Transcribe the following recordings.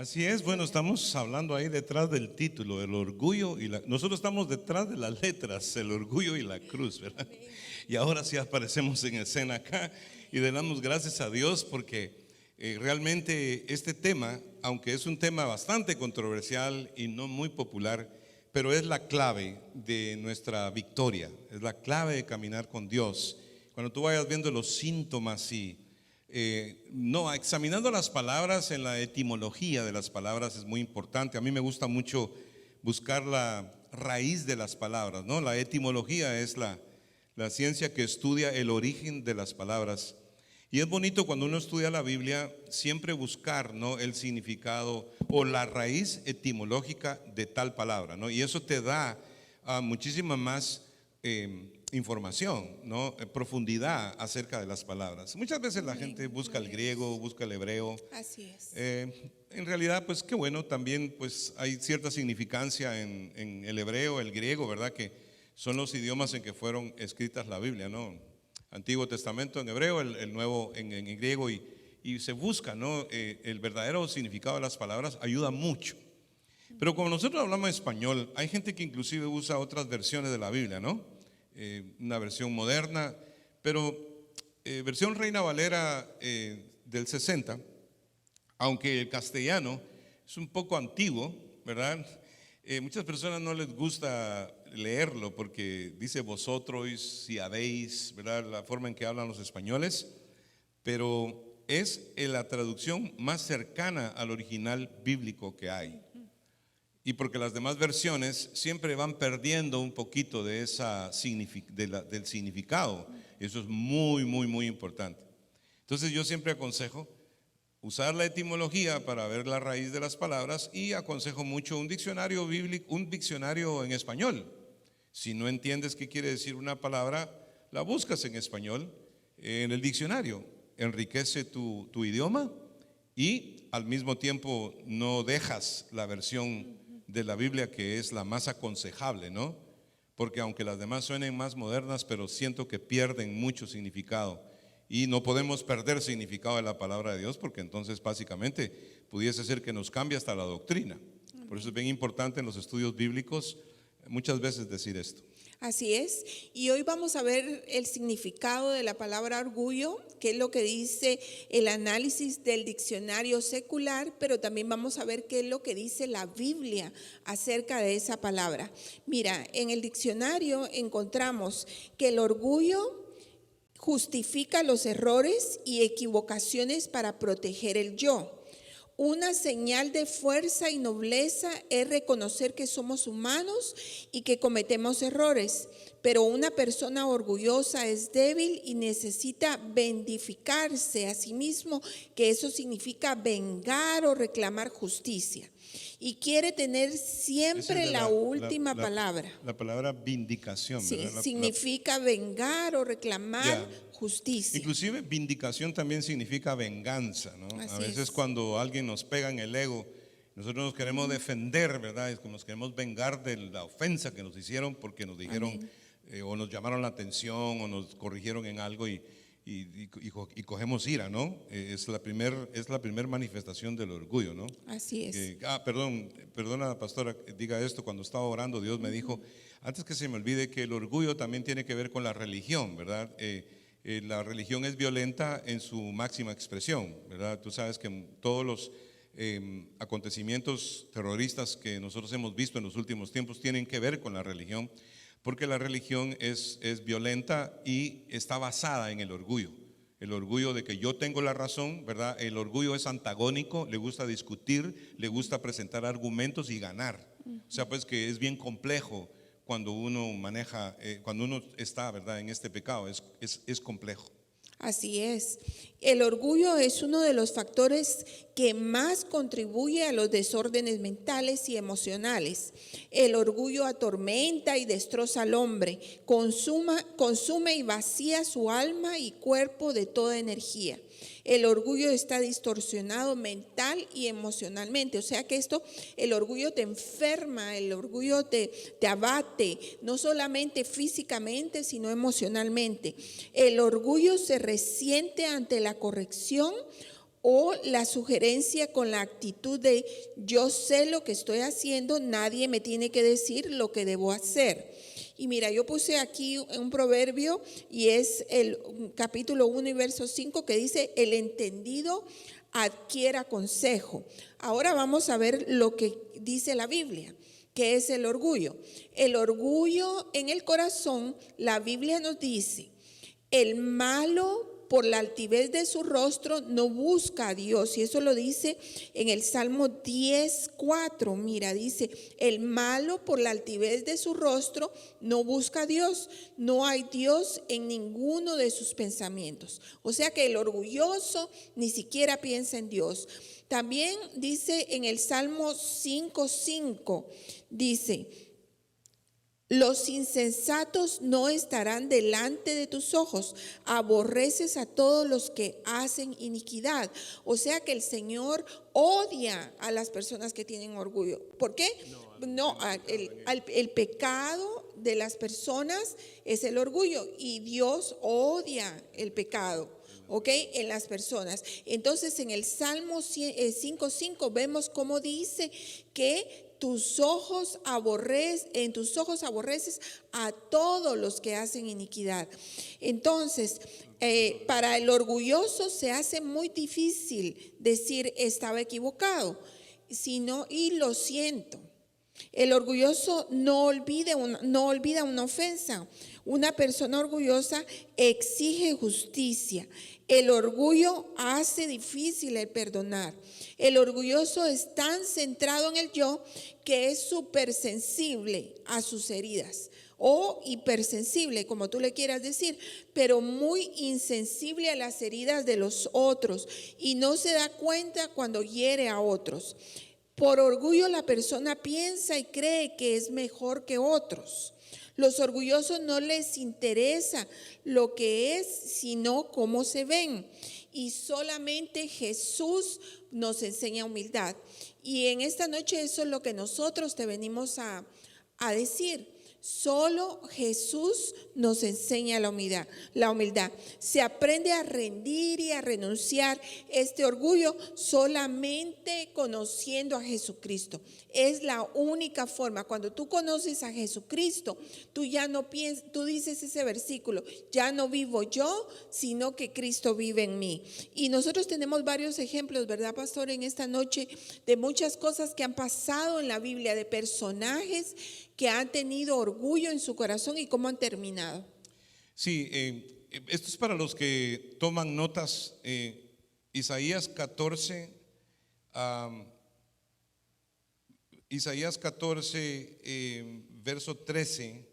Así es, bueno, estamos hablando ahí detrás del título, el orgullo y la... Nosotros estamos detrás de las letras, el orgullo y la cruz, ¿verdad? Y ahora sí aparecemos en escena acá y le damos gracias a Dios porque realmente este tema, aunque es un tema bastante controversial y no muy popular, pero es la clave de nuestra victoria, es la clave de caminar con Dios. Cuando tú vayas viendo los síntomas y... no, examinando las palabras en la etimología de las palabras es muy importante. A mí me gusta mucho buscar la raíz de las palabras, ¿no? La etimología es la ciencia que estudia el origen de las palabras. Y es bonito cuando uno estudia la Biblia siempre buscar, ¿no?, el significado o la raíz etimológica de tal palabra, ¿no? Y eso te da muchísima más información, ¿no? Profundidad acerca de las palabras. Muchas veces la gente busca el griego, busca el hebreo. Así es. En realidad, pues qué bueno, también pues hay cierta significancia en el hebreo, el griego, ¿verdad? Que son los idiomas en que fueron escritas la Biblia, ¿no? Antiguo Testamento en hebreo, el Nuevo en griego y se busca, ¿no? El verdadero significado de las palabras ayuda mucho. Pero como nosotros hablamos español, hay gente que inclusive usa otras versiones de la Biblia, ¿no? Una versión moderna, pero versión Reina Valera del 60, aunque el castellano es un poco antiguo, ¿verdad? Muchas personas no les gusta leerlo porque dice vosotros, si habéis, ¿verdad? La forma en que hablan los españoles, pero es la traducción más cercana al original bíblico que hay. Y porque las demás versiones siempre van perdiendo un poquito de del significado. Eso es muy, muy, muy importante. Entonces yo siempre aconsejo usar la etimología para ver la raíz de las palabras y aconsejo mucho un diccionario bíblico, un diccionario en español. Si no entiendes qué quiere decir una palabra, la buscas en español en el diccionario. Enriquece tu idioma y al mismo tiempo no dejas la versión de la Biblia que es la más aconsejable, ¿no? Porque aunque las demás suenen más modernas, pero siento que pierden mucho significado y no podemos perder significado de la palabra de Dios porque entonces básicamente pudiese ser que nos cambie hasta la doctrina. Por eso es bien importante en los estudios bíblicos muchas veces decir esto. Así es, y hoy vamos a ver el significado de la palabra orgullo, que es lo que dice el análisis del diccionario secular, pero también vamos a ver qué es lo que dice la Biblia acerca de esa palabra. Mira, en el diccionario encontramos que el orgullo justifica los errores y equivocaciones para proteger el yo. Una señal de fuerza y nobleza es reconocer que somos humanos y que cometemos errores, pero una persona orgullosa es débil y necesita vendificarse a sí mismo, que eso significa vengar o reclamar justicia. Y quiere tener siempre la última palabra. La palabra vindicación, sí, ¿verdad? significa vengar o reclamar justicia. Inclusive vindicación también significa venganza, ¿no? Así a veces es. Cuando alguien nos pega en el ego, nosotros nos queremos defender, ¿verdad? Es que nos queremos vengar de la ofensa que nos hicieron porque nos dijeron o nos llamaron la atención o nos corrigieron en algo y cogemos ira, ¿no? Es la primer manifestación del orgullo, ¿no? Así es. Perdona pastora, diga esto, cuando estaba orando Dios me dijo, antes que se me olvide, que el orgullo también tiene que ver con la religión, ¿verdad? La religión es violenta en su máxima expresión, ¿verdad? Tú sabes que todos los acontecimientos terroristas que nosotros hemos visto en los últimos tiempos tienen que ver con la religión, porque la religión es violenta y está basada en el orgullo de que yo tengo la razón, ¿verdad? El orgullo es antagónico, le gusta discutir, le gusta presentar argumentos y ganar. O sea, pues que es bien complejo cuando uno maneja, cuando uno está, ¿verdad?, en este pecado, es complejo. Así es. El orgullo es uno de los factores que más contribuye a los desórdenes mentales y emocionales. El orgullo atormenta y destroza al hombre, consume y vacía su alma y cuerpo de toda energía. El orgullo está distorsionado mental y emocionalmente, o sea que el orgullo te enferma, el orgullo te abate, no solamente físicamente, sino emocionalmente. El orgullo se resiente ante la corrección o la sugerencia con la actitud de yo sé lo que estoy haciendo, nadie me tiene que decir lo que debo hacer. Y mira, yo puse aquí un proverbio y es el capítulo 1 y verso 5 que dice, el entendido adquiera consejo. Ahora vamos a ver lo que dice la Biblia, que es el orgullo. El orgullo en el corazón, la Biblia nos dice, el malo por la altivez de su rostro no busca a Dios. Y eso lo dice en el Salmo 10:4. Mira, dice, el malo por la altivez de su rostro no busca a Dios. No hay Dios en ninguno de sus pensamientos. O sea que el orgulloso ni siquiera piensa en Dios. También dice en el Salmo 5:5, dice, los insensatos no estarán delante de tus ojos, aborreces a todos los que hacen iniquidad. O sea que el Señor odia a las personas que tienen orgullo. ¿Por qué? El pecado de las personas es el orgullo y Dios odia el pecado. ¿Ok? En las personas. Entonces en el Salmo 5:5 vemos cómo dice que en tus ojos aborreces a todos los que hacen iniquidad. Entonces, para el orgulloso se hace muy difícil decir estaba equivocado, sino y lo siento. El orgulloso no olvida una ofensa. Una persona orgullosa exige justicia. El orgullo hace difícil el perdonar. El orgulloso es tan centrado en el yo que es súper sensible a sus heridas o hipersensible, como tú le quieras decir, pero muy insensible a las heridas de los otros y no se da cuenta cuando hiere a otros. Por orgullo la persona piensa y cree que es mejor que otros. Los orgullosos no les interesa lo que es, sino cómo se ven. Y solamente Jesús nos enseña humildad. Y en esta noche eso es lo que nosotros te venimos a decir. Solo Jesús nos enseña la humildad. Se aprende a rendir y a renunciar este orgullo solamente conociendo a Jesucristo. Es la única forma. Cuando tú conoces a Jesucristo, tú ya no piensas, tú dices ese versículo, ya no vivo yo, sino que Cristo vive en mí. Y nosotros tenemos varios ejemplos, ¿verdad, pastor? En esta noche de muchas cosas que han pasado en la Biblia, de personajes que han tenido orgullo en su corazón y cómo han terminado. Sí, esto es para los que toman notas. Isaías 14, verso 13,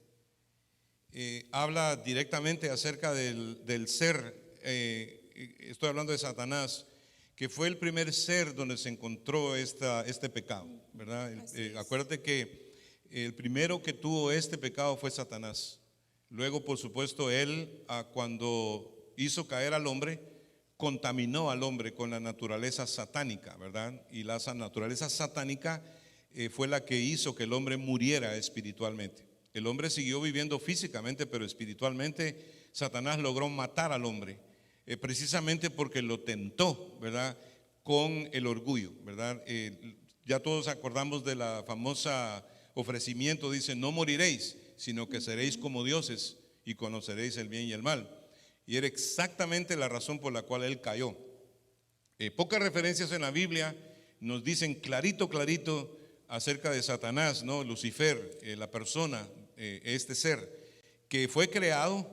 habla directamente acerca del ser. Estoy hablando de Satanás, que fue el primer ser donde se encontró este pecado, ¿verdad? Acuérdate que el primero que tuvo este pecado fue Satanás. Luego, por supuesto, él cuando hizo caer al hombre, contaminó al hombre con la naturaleza satánica, ¿verdad? Y la naturaleza satánica fue la que hizo que el hombre muriera espiritualmente. El hombre siguió viviendo físicamente, pero espiritualmente Satanás logró matar al hombre, precisamente porque lo tentó, ¿verdad? Con el orgullo, ¿verdad? Ya todos acordamos de la famosa ofrecimiento, dice, no moriréis, sino que seréis como dioses y conoceréis el bien y el mal. Y era exactamente la razón por la cual él cayó. Pocas referencias en la Biblia nos dicen clarito acerca de Satanás, ¿no? Lucifer, la persona, este ser, que fue creado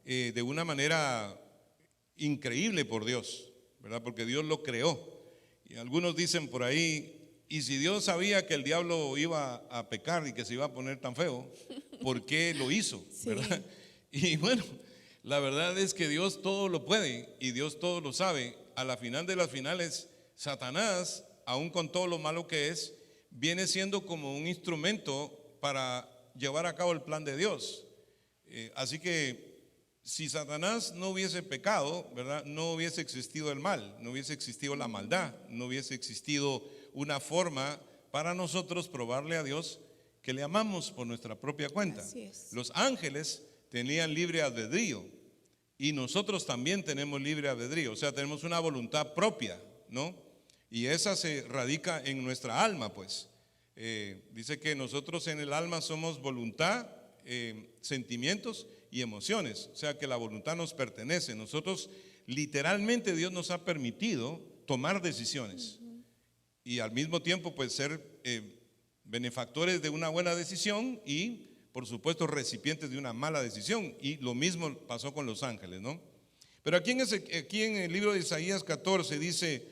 de una manera increíble por Dios, ¿verdad? Porque Dios lo creó. Y algunos dicen por ahí, y si Dios sabía que el diablo iba a pecar y que se iba a poner tan feo, ¿por qué lo hizo? ¿Verdad? Sí. Y bueno, la verdad es que Dios todo lo puede y Dios todo lo sabe. A la final de las finales, Satanás, aun con todo lo malo que es, viene siendo como un instrumento para llevar a cabo el plan de Dios. Así que si Satanás no hubiese pecado, ¿verdad? No hubiese existido el mal, no hubiese existido la maldad, no hubiese existido una forma para nosotros probarle a Dios que le amamos por nuestra propia cuenta. Los ángeles tenían libre albedrío y nosotros también tenemos libre albedrío, o sea, tenemos una voluntad propia, ¿no? Y esa se radica en nuestra alma, pues. Dice que nosotros en el alma somos voluntad, sentimientos y emociones. O sea que la voluntad nos pertenece. Nosotros, literalmente, Dios nos ha permitido tomar decisiones. Y al mismo tiempo, pues, ser benefactores de una buena decisión y, por supuesto, recipientes de una mala decisión. Y lo mismo pasó con los ángeles, ¿no? Pero aquí en el libro de Isaías 14 dice: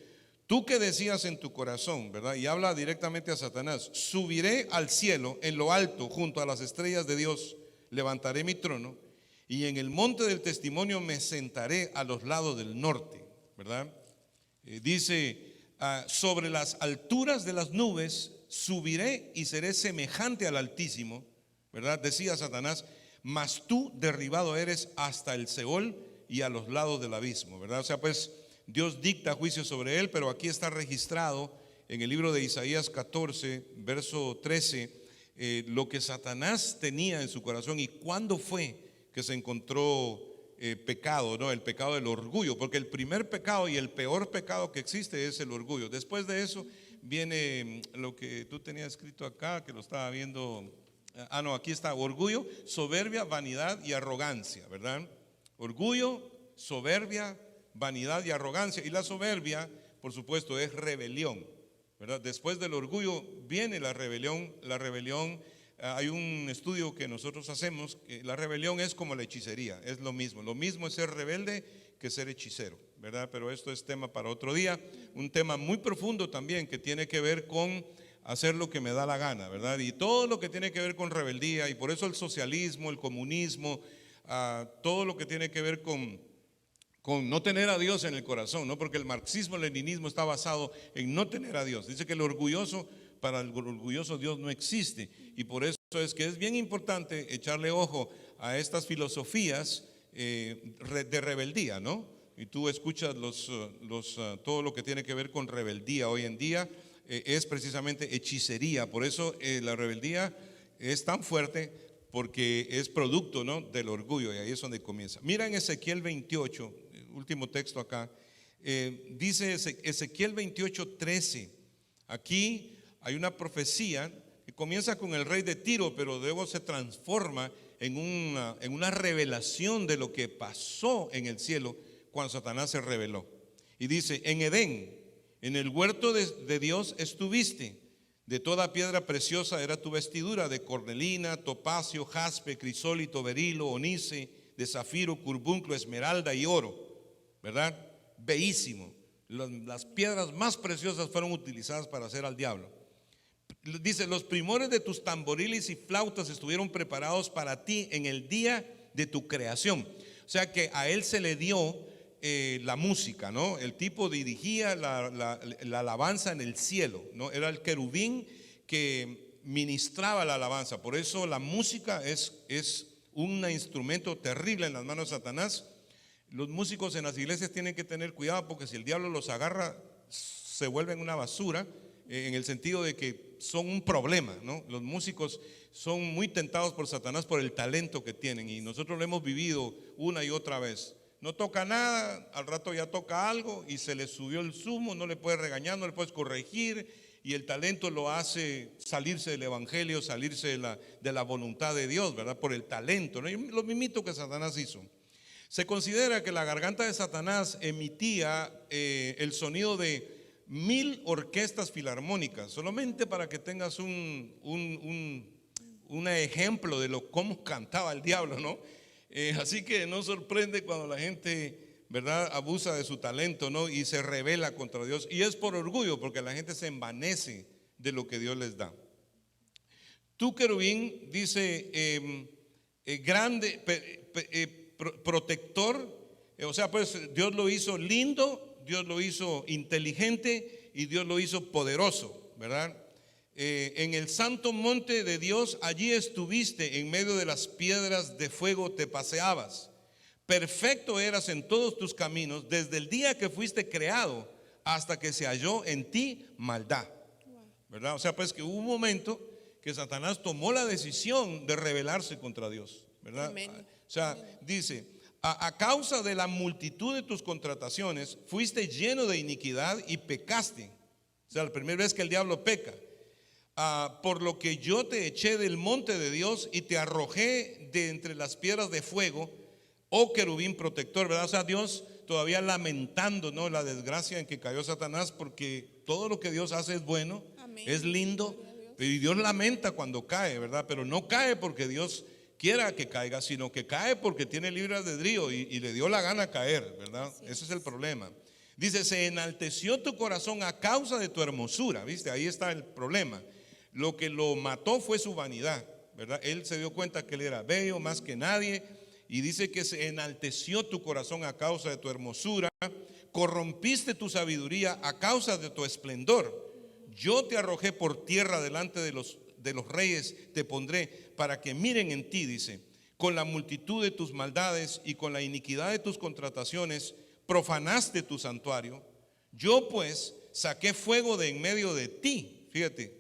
tú que decías en tu corazón, ¿verdad? Y habla directamente a Satanás: subiré al cielo, en lo alto, junto a las estrellas de Dios, levantaré mi trono, y en el monte del testimonio me sentaré a los lados del norte, ¿verdad? Dice: sobre las alturas de las nubes subiré y seré semejante al Altísimo, ¿verdad? Decía Satanás, mas tú derribado eres hasta el Seol y a los lados del abismo, ¿verdad? O sea, pues Dios dicta juicio sobre él, pero aquí está registrado en el libro de Isaías 14, verso 13, lo que Satanás tenía en su corazón y cuándo fue que se encontró pecado, ¿no? El pecado del orgullo, porque el primer pecado y el peor pecado que existe es el orgullo. Después de eso viene lo que tú tenías escrito acá, que lo estaba viendo. No, aquí está: orgullo, soberbia, vanidad y arrogancia, ¿verdad? Orgullo, soberbia, vanidad y arrogancia. Y la soberbia, por supuesto, es rebelión, ¿verdad? Después del orgullo viene la rebelión. La rebelión, hay un estudio que nosotros hacemos, que la rebelión es como la hechicería, es lo mismo. Lo mismo es ser rebelde que ser hechicero, ¿verdad? Pero esto es tema para otro día. Un tema muy profundo también que tiene que ver con hacer lo que me da la gana, ¿verdad? Y todo lo que tiene que ver con rebeldía, y por eso el socialismo, el comunismo, todo lo que tiene que ver con no tener a Dios en el corazón, ¿no? Porque el marxismo, el leninismo está basado en no tener a Dios. Dice que para el orgulloso Dios no existe, y por eso es que es bien importante echarle ojo a estas filosofías de rebeldía, ¿no? Y tú escuchas todo lo que tiene que ver con rebeldía hoy en día, es precisamente hechicería. Por eso la rebeldía es tan fuerte, porque es producto, ¿no?, del orgullo, y ahí es donde comienza. Mira en Ezequiel 28, último texto acá, dice Ezequiel 28:13. Aquí hay una profecía que comienza con el rey de Tiro, pero luego se transforma en una revelación de lo que pasó en el cielo cuando Satanás se rebeló. Y dice: en Edén, en el huerto de Dios estuviste. De toda piedra preciosa era tu vestidura, de cornelina, topacio, jaspe, crisólito, berilo, onice, de zafiro, carbunclo, esmeralda y oro, ¿verdad? Bellísimo. Las piedras más preciosas fueron utilizadas para hacer al diablo. Dice: los primores de tus tamboriles y flautas estuvieron preparados para ti en el día de tu creación. O sea que a él se le dio la música, ¿no? El tipo dirigía la alabanza en el cielo, ¿no? Era el querubín que ministraba la alabanza. Por eso la música es un instrumento terrible en las manos de Satanás. Los músicos en las iglesias tienen que tener cuidado, porque si el diablo los agarra, se vuelven una basura, en el sentido de que son un problema, ¿no? Los músicos son muy tentados por Satanás por el talento que tienen, y nosotros lo hemos vivido una y otra vez. No toca nada, al rato ya toca algo y se le subió el zumo, no le puedes regañar, no le puedes corregir, y el talento lo hace salirse del evangelio, salirse de la voluntad de Dios, ¿verdad? Por el talento, ¿no? Y lo mismito que Satanás hizo. Se considera que la garganta de Satanás emitía el sonido de 1000 orquestas filarmónicas, solamente para que tengas un ejemplo de cómo cantaba el diablo, ¿no? Así que no sorprende cuando la gente, ¿verdad?, abusa de su talento, ¿no?, y se rebela contra Dios, y es por orgullo, porque la gente se envanece de lo que Dios les da. Tu querubín, dice, grande, protector, o sea, pues Dios lo hizo lindo, Dios lo hizo inteligente y Dios lo hizo poderoso, ¿verdad? En el santo monte de Dios, allí estuviste, en medio de las piedras de fuego te paseabas. Perfecto eras en todos tus caminos, desde el día que fuiste creado hasta que se halló en ti maldad, ¿verdad? O sea, pues que hubo un momento que Satanás tomó la decisión de rebelarse contra Dios, ¿verdad? Amén. O sea, dice: A causa de la multitud de tus contrataciones, fuiste lleno de iniquidad y pecaste. O sea, la primera vez que el diablo peca. Por lo que yo te eché del monte de Dios y te arrojé de entre las piedras de fuego, oh querubín protector, ¿verdad? O sea, Dios todavía lamentando, ¿no?, la desgracia en que cayó Satanás, porque todo lo que Dios hace es bueno, Amén. es lindo, y Dios lamenta cuando cae, ¿verdad? Pero no cae porque Dios quiera que caiga, sino que cae porque tiene libre albedrío y le dio la gana caer, ¿verdad? Ese es el problema. Dice, se enalteció tu corazón a causa de tu hermosura, ¿viste? Ahí está el problema. Lo que lo mató fue su vanidad, ¿verdad? Él se dio cuenta que él era bello más que nadie, y dice que se enalteció tu corazón a causa de tu hermosura, corrompiste tu sabiduría a causa de tu esplendor. Yo te arrojé por tierra delante de los reyes, te pondré para que miren en ti, dice, con la multitud de tus maldades y con la iniquidad de tus contrataciones, profanaste tu santuario. Yo pues saqué fuego de en medio de ti, fíjate,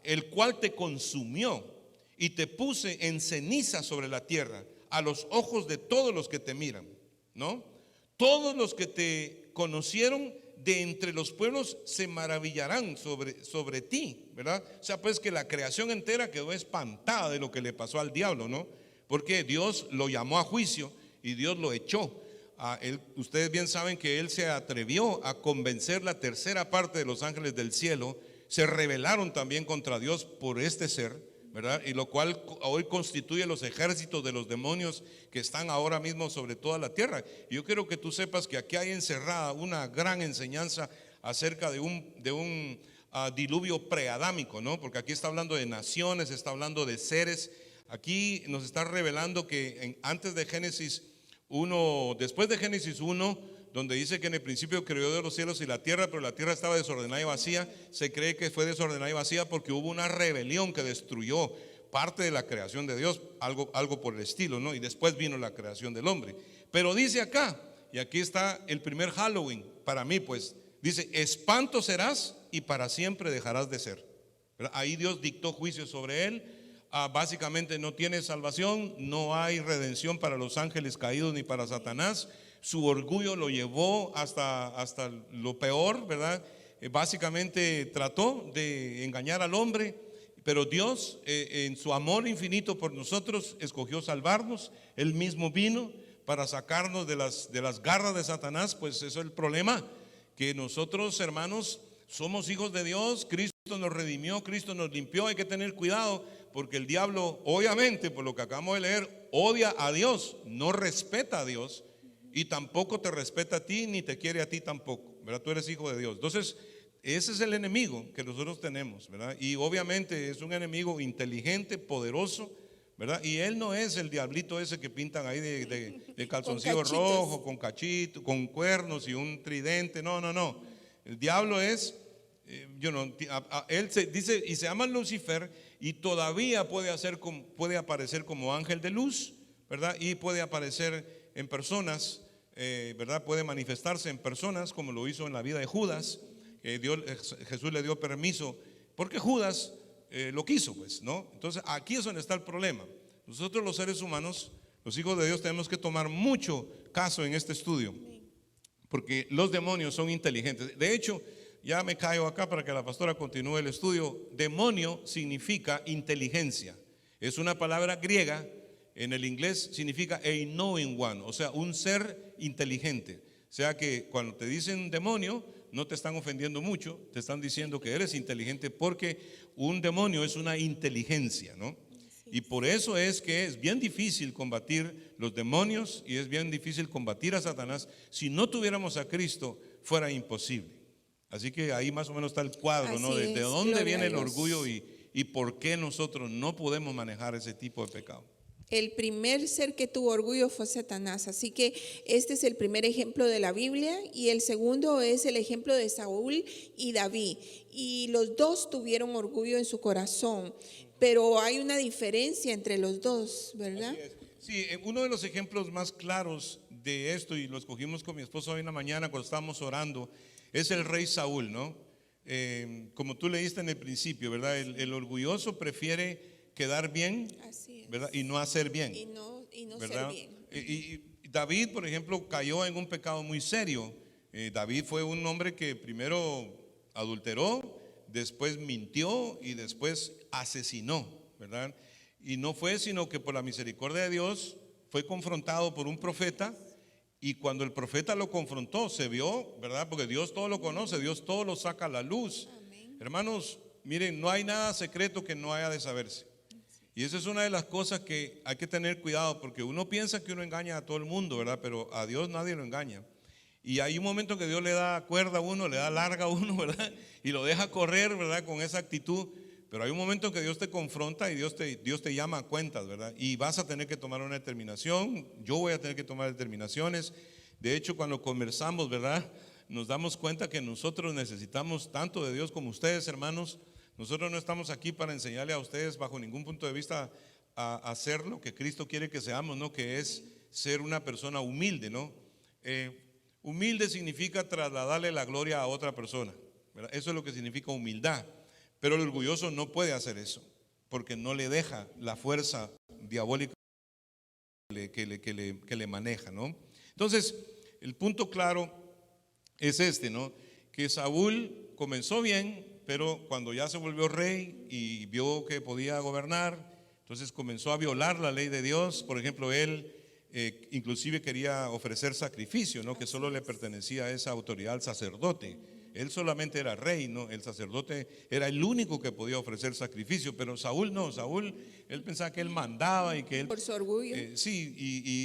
el cual te consumió, y te puse en ceniza sobre la tierra, a los ojos de todos los que te miran, ¿no? Todos los que te conocieron de entre los pueblos se maravillarán sobre ti, ¿verdad? O sea, pues que la creación entera quedó espantada de lo que le pasó al diablo, ¿no? Porque Dios lo llamó a juicio y Dios lo echó. Ustedes bien saben que él se atrevió a convencer la tercera parte de los ángeles del cielo, se rebelaron también contra Dios por este ser, ¿verdad? Y lo cual hoy constituye los ejércitos de los demonios que están ahora mismo sobre toda la tierra. Y yo quiero que tú sepas que aquí hay encerrada una gran enseñanza acerca de un diluvio preadámico, ¿no? Porque aquí está hablando de naciones, está hablando de seres. Aquí nos está revelando que antes de Génesis 1, después de Génesis 1, donde dice que en el principio creó Dios los cielos y la tierra, pero la tierra estaba desordenada y vacía, se cree que fue desordenada y vacía porque hubo una rebelión que destruyó parte de la creación de Dios, algo por el estilo, ¿no? Y después vino la creación del hombre. Pero dice acá, y aquí está el primer Halloween para mí, pues, dice, espanto serás y para siempre dejarás de ser, ¿verdad? Ahí Dios dictó juicio sobre él. Básicamente no tiene salvación, no hay redención para los ángeles caídos ni para Satanás. Su orgullo lo llevó hasta lo peor, ¿verdad? Básicamente trató de engañar al hombre, pero Dios en su amor infinito por nosotros escogió salvarnos. Él mismo vino para sacarnos de las garras de Satanás. Pues eso es el problema, que nosotros, hermanos, somos hijos de Dios. Cristo nos redimió, Cristo nos limpió. Hay que tener cuidado porque el diablo, obviamente, por lo que acabamos de leer, odia a Dios, no respeta a Dios. Y tampoco te respeta a ti, ni te quiere a ti tampoco, ¿verdad? Tú eres hijo de Dios. Entonces, ese es el enemigo que nosotros tenemos, ¿verdad? Y obviamente es un enemigo inteligente, poderoso, ¿verdad? Y él no es el diablito ese que pintan ahí de calzoncillo rojo, con cachito, con cuernos y un tridente. No, no, no. El diablo es, él se dice, y se llama Lucifer, y todavía puede aparecer como ángel de luz, ¿verdad? Y puede aparecer en personas, ¿verdad? Puede manifestarse en personas como lo hizo en la vida de Judas. Jesús le dio permiso porque Judas lo quiso, pues, ¿no? Entonces aquí es donde está el problema. Nosotros los seres humanos, los hijos de Dios, tenemos que tomar mucho caso en este estudio, porque los demonios son inteligentes. De hecho, ya me caigo acá para que la pastora continúe el estudio. Demonio significa inteligencia. Es una palabra griega. En el inglés significa a knowing one, o sea, un ser inteligente. O sea que cuando te dicen demonio, no te están ofendiendo mucho, te están diciendo que eres inteligente, porque un demonio es una inteligencia, ¿no? Y por eso es que es bien difícil combatir los demonios y es bien difícil combatir a Satanás. Si no tuviéramos a Cristo, fuera imposible. Así que ahí más o menos está el cuadro, ¿no? De dónde viene el orgullo y por qué nosotros no podemos manejar ese tipo de pecado. El primer ser que tuvo orgullo fue Satanás, así que este es el primer ejemplo de la Biblia, y el segundo es el ejemplo de Saúl y David, y los dos tuvieron orgullo en su corazón, pero hay una diferencia entre los dos, ¿verdad? Sí, uno de los ejemplos más claros de esto, y lo escogimos con mi esposo hoy en la mañana cuando estábamos orando, es el rey Saúl, ¿no? Como tú leíste en el principio, ¿verdad? El orgulloso prefiere quedar bien, ¿verdad? Y no hacer bien. Y no ¿verdad? ser bien. Y David, por ejemplo, cayó en un pecado muy serio. David fue un hombre que primero adulteró, después mintió y después asesinó, ¿verdad? Y no fue sino que por la misericordia de Dios fue confrontado por un profeta, y cuando el profeta lo confrontó se vio, ¿verdad? Porque Dios todo lo conoce, Dios todo lo saca a la luz. Amén. Hermanos, miren, no hay nada secreto que no haya de saberse. Y esa es una de las cosas que hay que tener cuidado, porque uno piensa que uno engaña a todo el mundo, ¿verdad? Pero a Dios nadie lo engaña. Y hay un momento que Dios le da cuerda a uno, le da larga a uno, ¿verdad? Y lo deja correr, ¿verdad? Con esa actitud. Pero hay un momento que Dios te confronta y Dios te llama a cuentas, ¿verdad? Y vas a tener que tomar una determinación. Yo voy a tener que tomar determinaciones. De hecho, cuando conversamos, ¿verdad? Nos damos cuenta que nosotros necesitamos tanto de Dios como ustedes, hermanos. Nosotros no estamos aquí para enseñarle a ustedes bajo ningún punto de vista a hacer lo que Cristo quiere que seamos, ¿no? Que es ser una persona humilde, ¿no? Humilde significa trasladarle la gloria a otra persona, ¿verdad? Eso es lo que significa humildad. Pero el orgulloso no puede hacer eso, porque no le deja la fuerza diabólica que le maneja, ¿no? Entonces, el punto claro es este, ¿no? Que Saúl comenzó bien, pero cuando ya se volvió rey y vio que podía gobernar, entonces comenzó a violar la ley de Dios. Por ejemplo, él inclusive quería ofrecer sacrificio, ¿no? Que solo le pertenecía a esa autoridad al sacerdote. Él solamente era rey, ¿no? El sacerdote era el único que podía ofrecer sacrificio, pero Saúl no. Saúl, él pensaba que él mandaba y que él... Por su orgullo. Sí,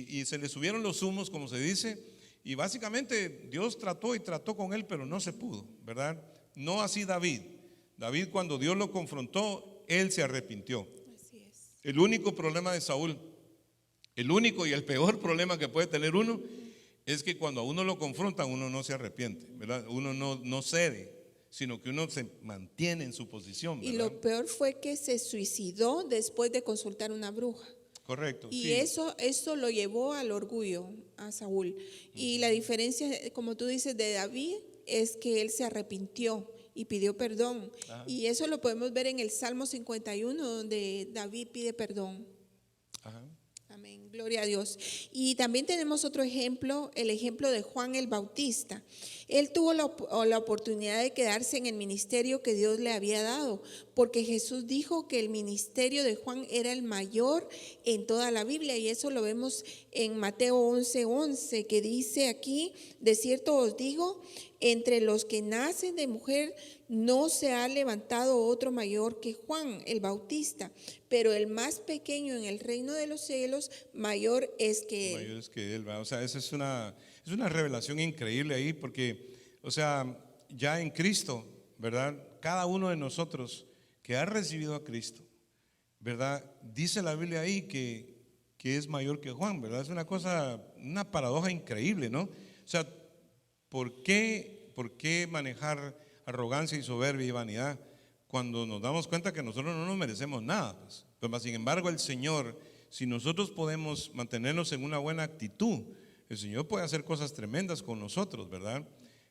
y se le subieron los humos, como se dice, y básicamente Dios trató y trató con él, pero no se pudo, ¿verdad? No así David. David, cuando Dios lo confrontó, él se arrepintió. Así es. El único problema de Saúl, el único y el peor problema que puede tener uno, es que cuando a uno lo confrontan, uno no se arrepiente, ¿verdad? Uno no cede, sino que uno se mantiene en su posición, ¿verdad? Y lo peor fue que se suicidó después de consultar una bruja. Correcto. Y sí. eso lo llevó al orgullo a Saúl. Y la diferencia, como tú dices, de David es que él se arrepintió y pidió perdón. Ajá. Y eso lo podemos ver en el Salmo 51, donde David pide perdón. Ajá. Amén, gloria a Dios. Y también tenemos otro ejemplo, el ejemplo de Juan el Bautista. Él tuvo la oportunidad de quedarse en el ministerio que Dios le había dado, porque Jesús dijo que el ministerio de Juan era el mayor en toda la Biblia, y eso lo vemos en Mateo 11:11, que dice aquí: de cierto os digo, entre los que nacen de mujer no se ha levantado otro mayor que Juan el Bautista, pero el más pequeño en el reino de los cielos mayor es que él. Mayor es que él, ¿va? O sea, esa es una revelación increíble ahí, porque, o sea, ya en Cristo, ¿verdad? Cada uno de nosotros que ha recibido a Cristo, ¿verdad? Dice la Biblia ahí que es mayor que Juan, ¿verdad? Es una cosa, una paradoja increíble, ¿no? O sea, ¿por qué manejar arrogancia y soberbia y vanidad cuando nos damos cuenta que nosotros no nos merecemos nada? Pero más sin embargo el Señor, si nosotros podemos mantenernos en una buena actitud, el Señor puede hacer cosas tremendas con nosotros, ¿verdad?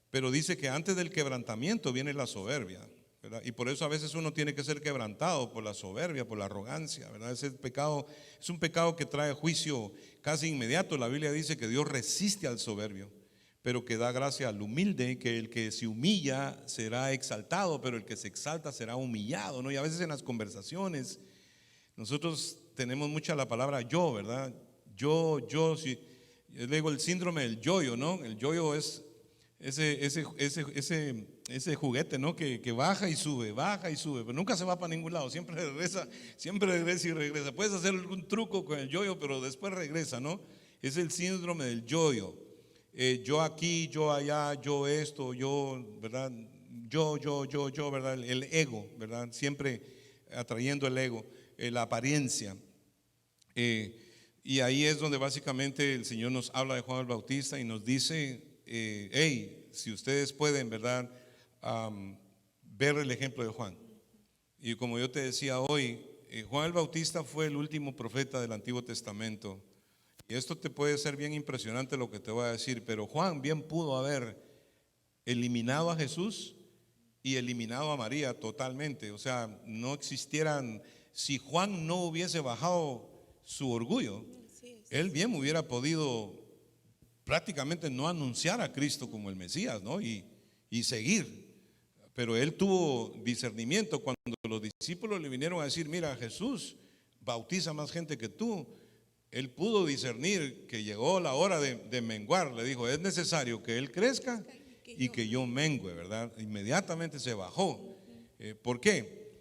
Pero dice que antes del quebrantamiento viene la soberbia, ¿verdad? Y por eso a veces uno tiene que ser quebrantado por la soberbia, por la arrogancia, ¿verdad? Ese pecado es un pecado que trae juicio casi inmediato. La Biblia dice que Dios resiste al soberbio, pero que da gracia al humilde, que el que se humilla será exaltado, pero el que se exalta será humillado, ¿no? Y a veces en las conversaciones nosotros tenemos mucha la palabra yo, ¿verdad? Yo, si yo le digo el síndrome del yoyo, ¿no? El yoyo es ese juguete, ¿no? Que baja y sube, pero nunca se va para ningún lado, siempre regresa y regresa. Puedes hacer algún truco con el yoyo, pero después regresa, ¿no? Es el síndrome del yoyo. Yo aquí, yo allá, yo esto, yo, ¿verdad? Yo, ¿verdad? El ego, ¿verdad? Siempre atrayendo el ego, la apariencia. Y ahí es donde básicamente el Señor nos habla de Juan el Bautista y nos dice, hey, si ustedes pueden, ¿verdad? Ver el ejemplo de Juan. Y como yo te decía hoy, Juan el Bautista fue el último profeta del Antiguo Testamento. Y esto te puede ser bien impresionante lo que te voy a decir, pero Juan bien pudo haber eliminado a Jesús y eliminado a María totalmente. O sea, no existieran, si Juan no hubiese bajado su orgullo, él bien hubiera podido prácticamente no anunciar a Cristo como el Mesías, ¿no? Y seguir. Pero él tuvo discernimiento cuando los discípulos le vinieron a decir, mira, Jesús bautiza más gente que tú. Él pudo discernir que llegó la hora de menguar. Le dijo, es necesario que él crezca y que yo mengüe, ¿verdad? Inmediatamente se bajó. ¿Por qué?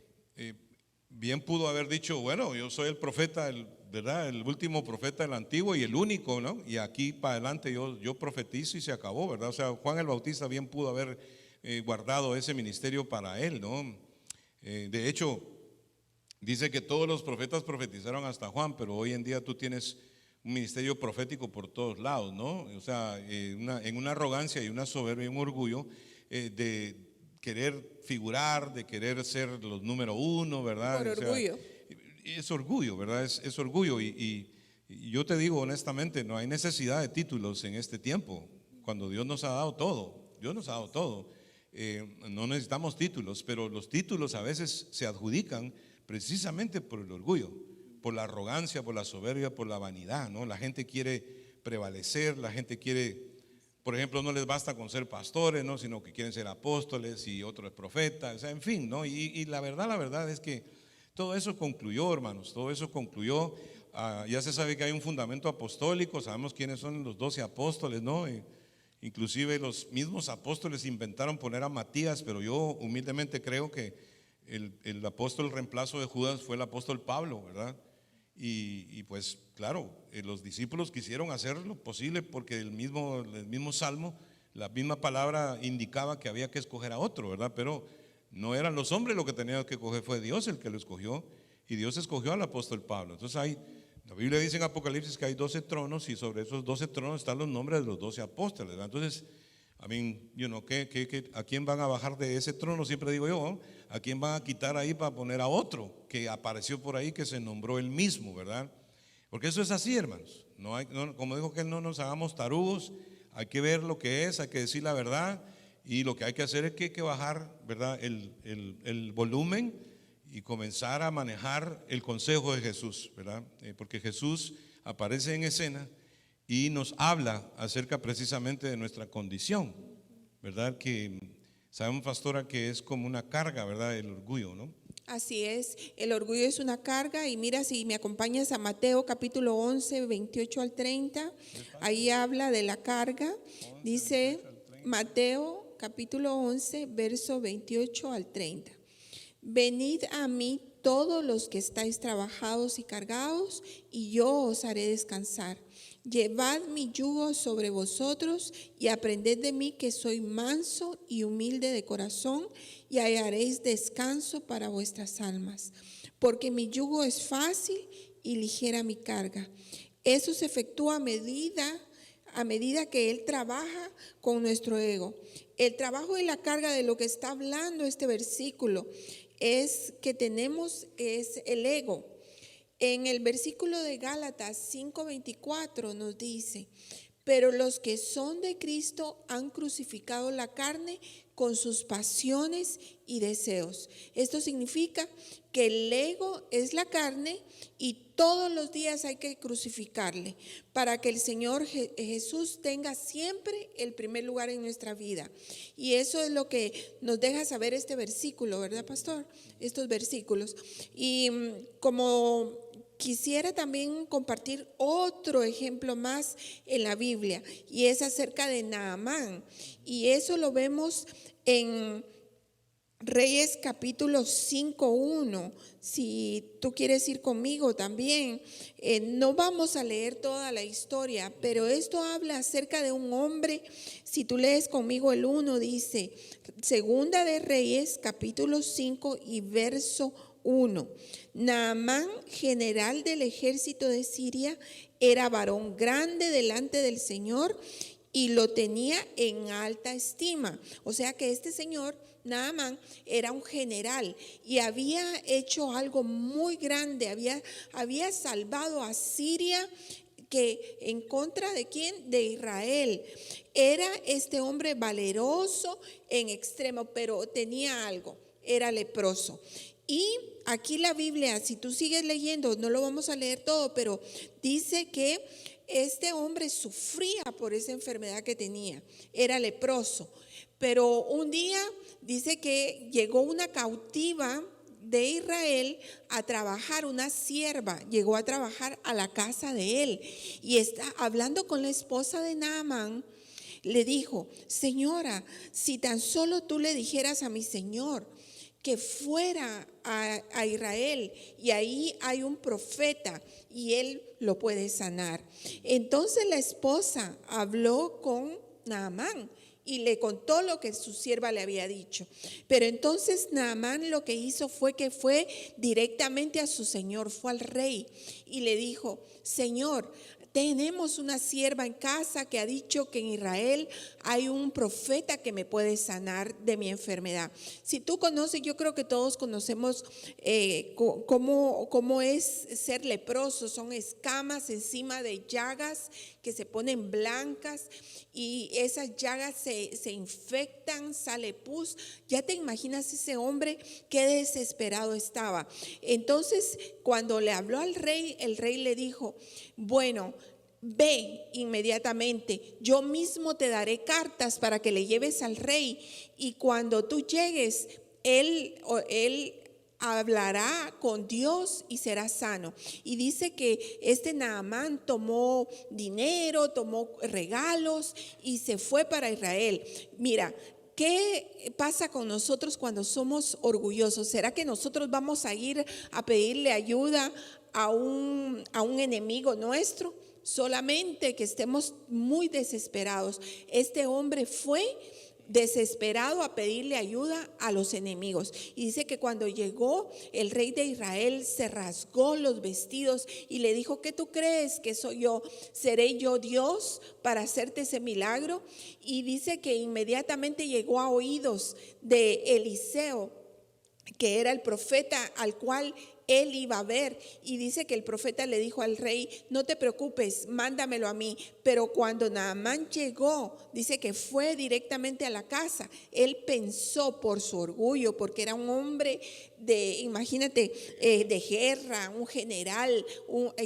Bien pudo haber dicho, bueno, yo soy el profeta, ¿verdad? El último profeta del antiguo y el único, ¿no? Y aquí para adelante yo profetizo y se acabó, ¿verdad? O sea, Juan el Bautista bien pudo haber guardado ese ministerio para él, ¿no? De hecho, dice que todos los profetas profetizaron hasta Juan, pero hoy en día tú tienes un ministerio profético por todos lados, ¿no? O sea, en una arrogancia y una soberbia y un orgullo de querer figurar, de querer ser los número uno, ¿verdad? Por orgullo. Es orgullo, ¿verdad? Es orgullo y yo te digo honestamente, no hay necesidad de títulos en este tiempo, cuando Dios nos ha dado todo, Dios nos ha dado todo. No necesitamos títulos, pero los títulos a veces se adjudican precisamente por el orgullo, por la arrogancia, por la soberbia, por la vanidad, ¿no? La gente quiere prevalecer, la gente quiere, por ejemplo, no les basta con ser pastores, ¿no? Sino que quieren ser apóstoles y otro es profeta, o sea, en fin, ¿no? Y la verdad es que todo eso concluyó, hermanos, todo eso concluyó. Ya se sabe que hay un fundamento apostólico, sabemos quiénes son los 12 apóstoles, ¿no? Inclusive los mismos apóstoles inventaron poner a Matías, pero yo humildemente creo que el apóstol reemplazo de Judas fue el apóstol Pablo, ¿verdad? Y pues claro, los discípulos quisieron hacer lo posible porque el mismo salmo, la misma palabra indicaba que había que escoger a otro, ¿verdad? Pero no eran los hombres lo que tenían que escoger, fue Dios el que lo escogió, y Dios escogió al apóstol Pablo. Entonces la Biblia dice en Apocalipsis que hay 12 tronos y sobre esos 12 tronos están los nombres de los 12 apóstoles, ¿verdad? Entonces, ¿a quién van a bajar de ese trono? Siempre digo yo, ¿no? ¿A quién van a quitar ahí para poner a otro que apareció por ahí, que se nombró él mismo, ¿verdad? Porque eso es así, hermanos. Como dijo que no nos hagamos tarugos, hay que ver lo que es, hay que decir la verdad, y lo que hay que hacer es que hay que bajar, ¿verdad? El volumen y comenzar a manejar el consejo de Jesús, ¿verdad? Porque Jesús aparece en escena y nos habla acerca precisamente de nuestra condición, ¿verdad? Que sabemos, pastora, que es como una carga, ¿verdad? El orgullo, ¿no? Así es, el orgullo es una carga. Y mira, si me acompañas a Mateo capítulo 11, 28 al 30, ahí habla de la carga. Dice Mateo capítulo 11, verso 28 al 30. Venid a mí todos los que estáis trabajados y cargados, y yo os haré descansar. Llevad mi yugo sobre vosotros y aprended de mí, que soy manso y humilde de corazón, y hallaréis descanso para vuestras almas. Porque mi yugo es fácil y ligera mi carga. Eso se efectúa a medida que Él trabaja con nuestro ego. El trabajo y la carga de lo que está hablando este versículo es el ego. En el versículo de Gálatas 5:24 nos dice: pero los que son de Cristo han crucificado la carne con sus pasiones y deseos. Esto significa que el ego es la carne y todos los días hay que crucificarle para que el Señor Jesús tenga siempre el primer lugar en nuestra vida. Y eso es lo que nos deja saber este versículo, ¿verdad, pastor? Estos versículos. Y como quisiera también compartir otro ejemplo más en la Biblia, y es acerca de Naamán. Y eso lo vemos en Reyes capítulo 5:1. Si tú quieres ir conmigo también, no vamos a leer toda la historia, pero esto habla acerca de un hombre. Si tú lees conmigo el 1, dice, Segunda de Reyes capítulo 5 y verso 1. Naamán, general del ejército de Siria, era varón grande delante del Señor y lo tenía en alta estima. O sea que este señor Naamán era un general y había hecho algo muy grande, había salvado a Siria, que en contra de quién, de Israel. Era este hombre valeroso en extremo, pero tenía algo, era leproso. Y aquí la Biblia, si tú sigues leyendo, no lo vamos a leer todo, pero dice que Este hombre sufría por esa enfermedad que tenía, era leproso, pero un día dice que llegó una cautiva de Israel a trabajar, una sierva llegó a trabajar a la casa de él y está hablando con la esposa de Naamán. Le dijo: señora, si tan solo tú le dijeras a mi señor que fuera a Israel, y ahí hay un profeta y él lo puede sanar. Entonces la esposa habló con Naamán y le contó lo que su sierva le había dicho. Pero entonces Naamán lo que hizo fue que fue directamente a su señor, fue al rey y le dijo: señor, tenemos una sierva en casa que ha dicho que en Israel hay un profeta que me puede sanar de mi enfermedad. Si tú conoces, yo creo que todos conocemos cómo es ser leproso. Son escamas encima de llagas que se ponen blancas y esas llagas se infectan, sale pus. Ya te imaginas ese hombre qué desesperado estaba. Entonces, cuando le habló al rey, el rey le dijo: bueno, ve inmediatamente, yo mismo te daré cartas para que le lleves al rey, y cuando tú llegues, él hablará con Dios y será sano. Y dice que este Naamán tomó dinero, tomó regalos y se fue para Israel. Mira, ¿qué pasa con nosotros cuando somos orgullosos? ¿Será que nosotros vamos a ir a pedirle ayuda a un enemigo nuestro? Solamente que estemos muy desesperados. Este hombre fue desesperado a pedirle ayuda a los enemigos. Y dice que cuando llegó, el rey de Israel se rasgó los vestidos y le dijo: ¿qué tú crees que soy yo? ¿Seré yo Dios para hacerte ese milagro? Y dice que inmediatamente llegó a oídos de Eliseo, que era el profeta al cual él iba a ver, y dice que el profeta le dijo al rey: no te preocupes, mándamelo a mí. Pero cuando Naamán llegó, dice que fue directamente a la casa. Él pensó por su orgullo, porque era un hombre de, imagínate, de guerra, un general,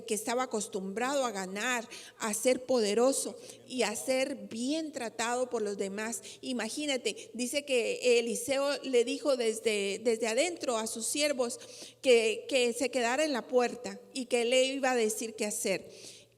que estaba acostumbrado a ganar, a ser poderoso y a ser bien tratado por los demás. Imagínate, dice que Eliseo le dijo desde adentro a sus siervos que se quedara en la puerta y que él le iba a decir qué hacer.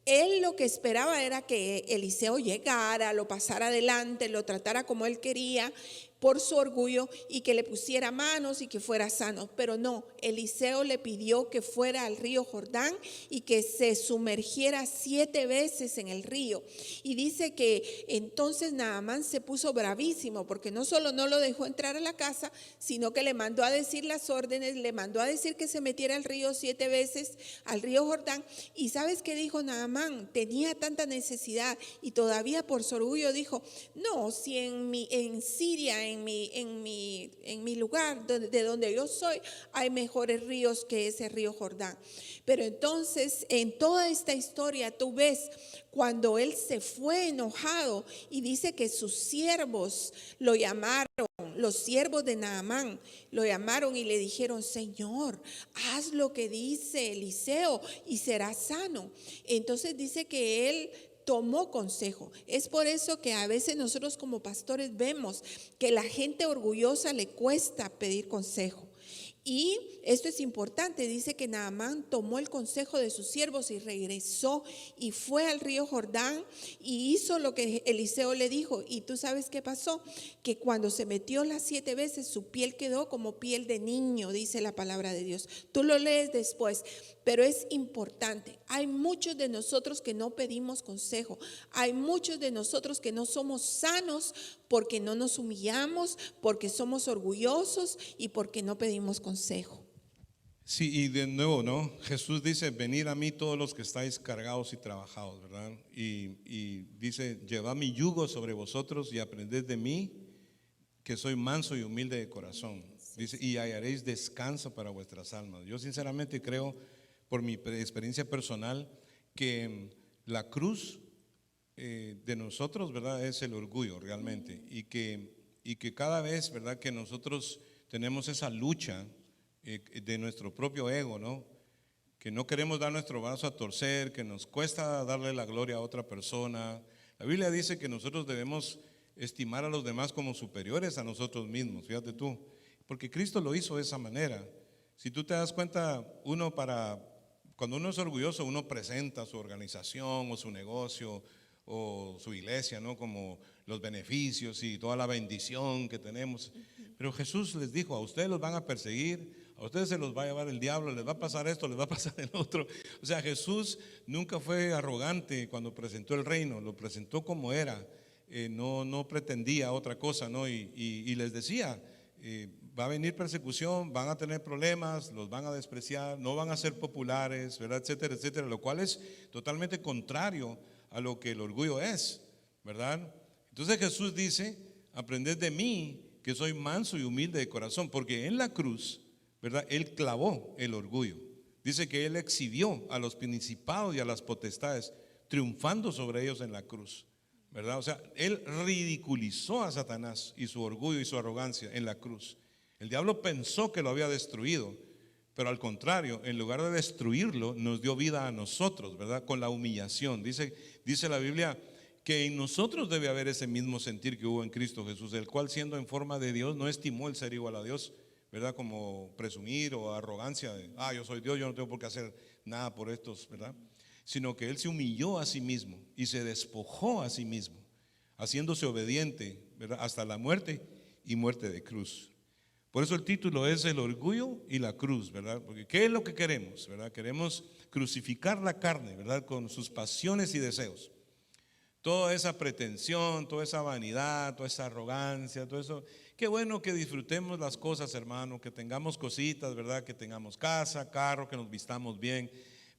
Él lo que esperaba era que Eliseo llegara, lo pasara adelante, lo tratara como él quería por su orgullo y que le pusiera manos y que fuera sano. Pero no, Eliseo le pidió que fuera al río Jordán y que se sumergiera 7 veces en el río. Y dice que entonces Naamán se puso bravísimo, porque no solo no lo dejó entrar a la casa, sino que le mandó a decir las órdenes, le mandó a decir que se metiera al río 7 veces, al río Jordán. Y ¿sabes qué dijo Naamán? Tenía tanta necesidad y todavía por su orgullo dijo: no, si en Siria, en mi lugar, de donde yo soy, hay mejores ríos que ese río Jordán. Pero entonces en toda esta historia tú ves cuando él se fue enojado, y dice que sus siervos lo llamaron, los siervos de Naamán lo llamaron y le dijeron: Señor, haz lo que dice Eliseo y serás sano. Entonces dice que él tomó consejo. Es por eso que a veces nosotros como pastores vemos que la gente orgullosa le cuesta pedir consejo. Y esto es importante, dice que Naamán tomó el consejo de sus siervos y regresó y fue al río Jordán y hizo lo que Eliseo le dijo. Y tú sabes qué pasó, que cuando se metió las 7 veces su piel quedó como piel de niño, dice la palabra de Dios. Tú lo lees después, pero es importante. Hay muchos de nosotros que no pedimos consejo, hay muchos de nosotros que no somos sanos porque no nos humillamos, porque somos orgullosos y porque no pedimos consejo. Sí, y de nuevo, ¿no? Jesús dice: venid a mí todos los que estáis cargados y trabajados, ¿verdad? Y dice: llevad mi yugo sobre vosotros y aprended de mí, que soy manso y humilde de corazón. Dice: y hallaréis descanso para vuestras almas. Yo sinceramente creo, por mi experiencia personal, que la cruz de nosotros, ¿verdad?, es el orgullo realmente. Y que cada vez, ¿verdad?, que nosotros tenemos esa lucha de nuestro propio ego, ¿no?, que no queremos dar nuestro brazo a torcer, que nos cuesta darle la gloria a otra persona. La Biblia dice que nosotros debemos estimar a los demás como superiores a nosotros mismos, fíjate tú, porque Cristo lo hizo de esa manera. Si tú te das cuenta, cuando uno es orgulloso, uno presenta su organización o su negocio o su iglesia, ¿no? Como los beneficios y toda la bendición que tenemos. Pero Jesús les dijo, a ustedes los van a perseguir, a ustedes se los va a llevar el diablo, les va a pasar esto, les va a pasar el otro. O sea, Jesús nunca fue arrogante cuando presentó el reino, lo presentó como era, no pretendía otra cosa, ¿no? Y les decía, va a venir persecución, van a tener problemas, los van a despreciar, no van a ser populares, ¿verdad? Etcétera, etcétera, lo cual es totalmente contrario a lo que el orgullo es, ¿verdad? Entonces Jesús dice, aprended de mí, que soy manso y humilde de corazón, porque en la cruz, ¿verdad? Él clavó el orgullo. Dice que Él exhibió a los principados y a las potestades, triunfando sobre ellos en la cruz, ¿verdad? O sea, Él ridiculizó a Satanás y su orgullo y su arrogancia en la cruz. El diablo pensó que lo había destruido, pero al contrario, en lugar de destruirlo, nos dio vida a nosotros, ¿verdad? Con la humillación. Dice la Biblia que en nosotros debe haber ese mismo sentir que hubo en Cristo Jesús, el cual siendo en forma de Dios no estimó el ser igual a Dios, ¿verdad? Como presumir o arrogancia de, yo soy Dios, yo no tengo por qué hacer nada por estos, ¿verdad? Sino que Él se humilló a sí mismo y se despojó a sí mismo, haciéndose obediente, ¿verdad? Hasta la muerte y muerte de cruz. Por eso el título es el orgullo y la cruz, ¿verdad? Porque ¿qué es lo que queremos, verdad? Queremos crucificar la carne, ¿verdad? Con sus pasiones y deseos. Toda esa pretensión, toda esa vanidad, toda esa arrogancia, todo eso. Qué bueno que disfrutemos las cosas, hermano, que tengamos cositas, ¿verdad? Que tengamos casa, carro, que nos vistamos bien,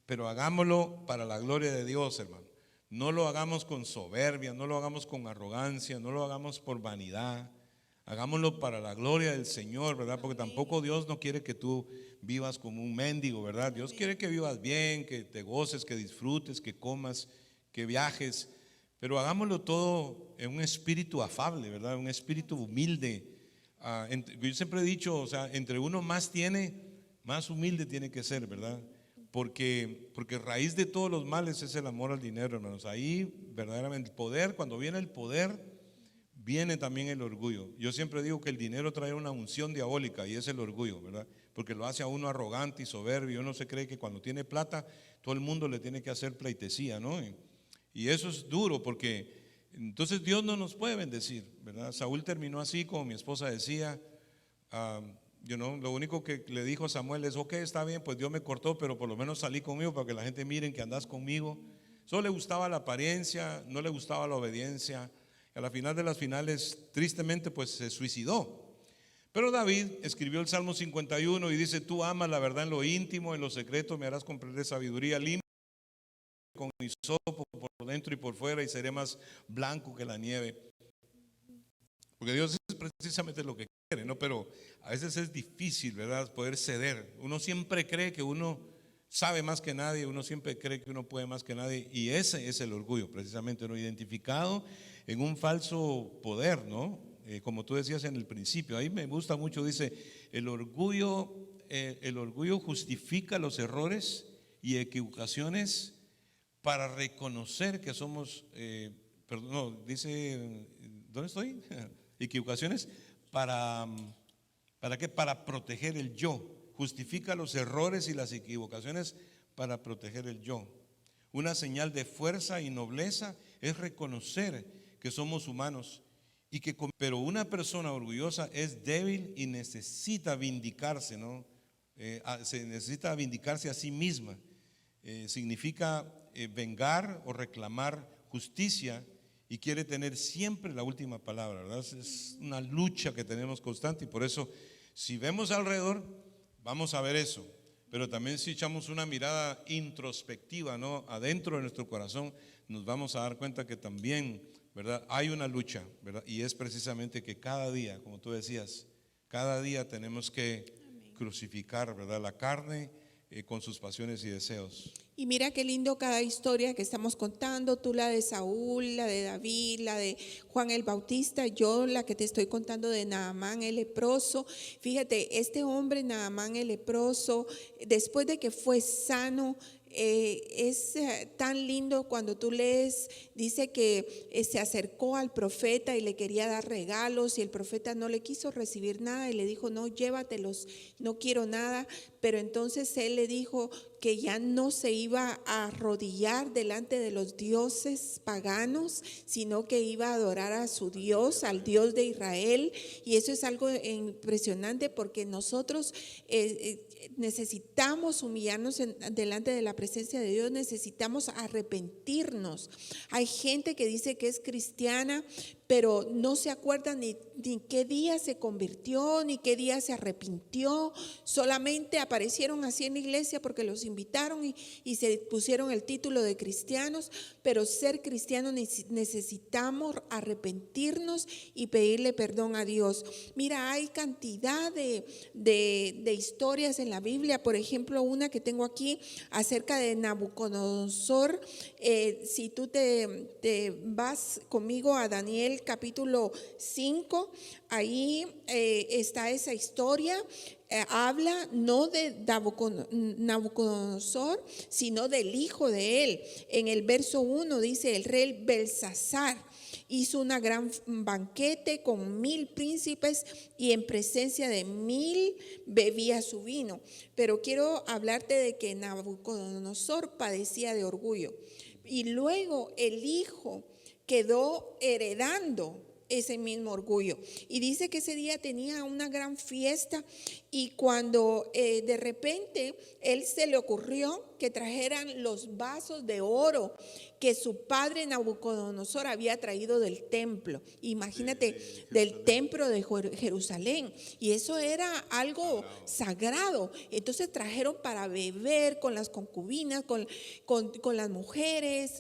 pero hagámoslo para la gloria de Dios, hermano. No lo hagamos con soberbia, no lo hagamos con arrogancia, no lo hagamos por vanidad. Hagámoslo para la gloria del Señor, ¿verdad? Porque tampoco Dios no quiere que tú vivas como un mendigo, ¿verdad? Dios quiere que vivas bien, que te goces, que disfrutes, que comas, que viajes. Pero hagámoslo todo en un espíritu afable, ¿verdad? Un espíritu humilde. Yo siempre he dicho, o sea, entre uno más tiene, más humilde tiene que ser, ¿verdad? Porque raíz de todos los males es el amor al dinero, hermanos. Ahí verdaderamente el poder, cuando viene el poder, viene también el orgullo. Yo siempre digo que el dinero trae una unción diabólica y es el orgullo, ¿verdad? Porque lo hace a uno arrogante y soberbio. Uno se cree que cuando tiene plata, todo el mundo le tiene que hacer pleitesía, ¿no? Y eso es duro porque entonces Dios no nos puede bendecir, ¿verdad? Saúl terminó así, como mi esposa decía, lo único que le dijo a Samuel es, ok, está bien, pues Dios me cortó, pero por lo menos salí conmigo para que la gente miren que andas conmigo. Solo le gustaba la apariencia, no le gustaba la obediencia. A la final de las finales, tristemente, pues se suicidó. Pero David escribió el Salmo 51 y dice, tú amas la verdad en lo íntimo, en lo secreto me harás comprender sabiduría, limpia con hisopo por dentro y por fuera y seré más blanco que la nieve. Porque Dios es precisamente lo que quiere, ¿no? Pero a veces es difícil, ¿verdad? Poder ceder. Uno siempre cree que uno sabe más que nadie, uno siempre cree que uno puede más que nadie, y ese es el orgullo, precisamente, ¿no? Identificado en un falso poder, ¿no? Como tú decías en el principio, ahí me gusta mucho, dice, el orgullo justifica los errores y equivocaciones para reconocer que somos, dice, ¿dónde estoy? Equivocaciones ¿para qué? Para proteger el yo. Justifica los errores y las equivocaciones para proteger el yo. Una señal de fuerza y nobleza es reconocer que somos humanos pero una persona orgullosa es débil y necesita vindicarse, ¿no? Se necesita vindicarse a sí misma. Significa vengar o reclamar justicia y quiere tener siempre la última palabra, ¿verdad? Es una lucha que tenemos constante y por eso si vemos alrededor vamos a ver eso, pero también si echamos una mirada introspectiva, ¿no? Adentro de nuestro corazón nos vamos a dar cuenta que también, ¿verdad? Hay una lucha, ¿verdad? Y es precisamente que cada día, como tú decías, cada día tenemos que crucificar, ¿verdad? La carne con sus pasiones y deseos. Y mira qué lindo cada historia que estamos contando, tú la de Saúl, la de David, la de Juan el Bautista, yo la que te estoy contando de Naamán el leproso. Fíjate, este hombre Naamán el leproso, después de que fue sano, es tan lindo cuando tú lees, dice que se acercó al profeta y le quería dar regalos y el profeta no le quiso recibir nada y le dijo, no, llévatelos, no quiero nada. Pero entonces él le dijo que ya no se iba a arrodillar delante de los dioses paganos, sino que iba a adorar a su Dios, al Dios de Israel. Y eso es algo impresionante porque nosotros necesitamos humillarnos delante de la presencia de Dios, necesitamos arrepentirnos. Hay gente que dice que es cristiana, pero no se acuerda ni qué día se convirtió, ni qué día se arrepintió. Solamente aparecieron así en la iglesia porque los invitaron y se pusieron el título de cristianos. Pero ser cristianos necesitamos arrepentirnos y pedirle perdón a Dios. Mira, hay cantidad de historias en la Biblia. Por ejemplo, una que tengo aquí acerca de Nabucodonosor. Si tú te vas conmigo a Daniel capítulo 5, ahí está esa historia. Habla no de Nabucodonosor, sino del hijo de él. En el verso 1 dice: el rey Belsasar hizo una gran banquete con 1000 príncipes y en presencia de 1000 bebía su vino. Pero quiero hablarte de que Nabucodonosor padecía de orgullo y luego el hijo quedó heredando ese mismo orgullo. Y dice que ese día tenía una gran fiesta y cuando de repente él se le ocurrió que trajeran los vasos de oro que su padre Nabucodonosor había traído del templo. Imagínate, del templo de Jerusalén. Y eso era algo sagrado. Entonces trajeron para beber con las concubinas, con las mujeres.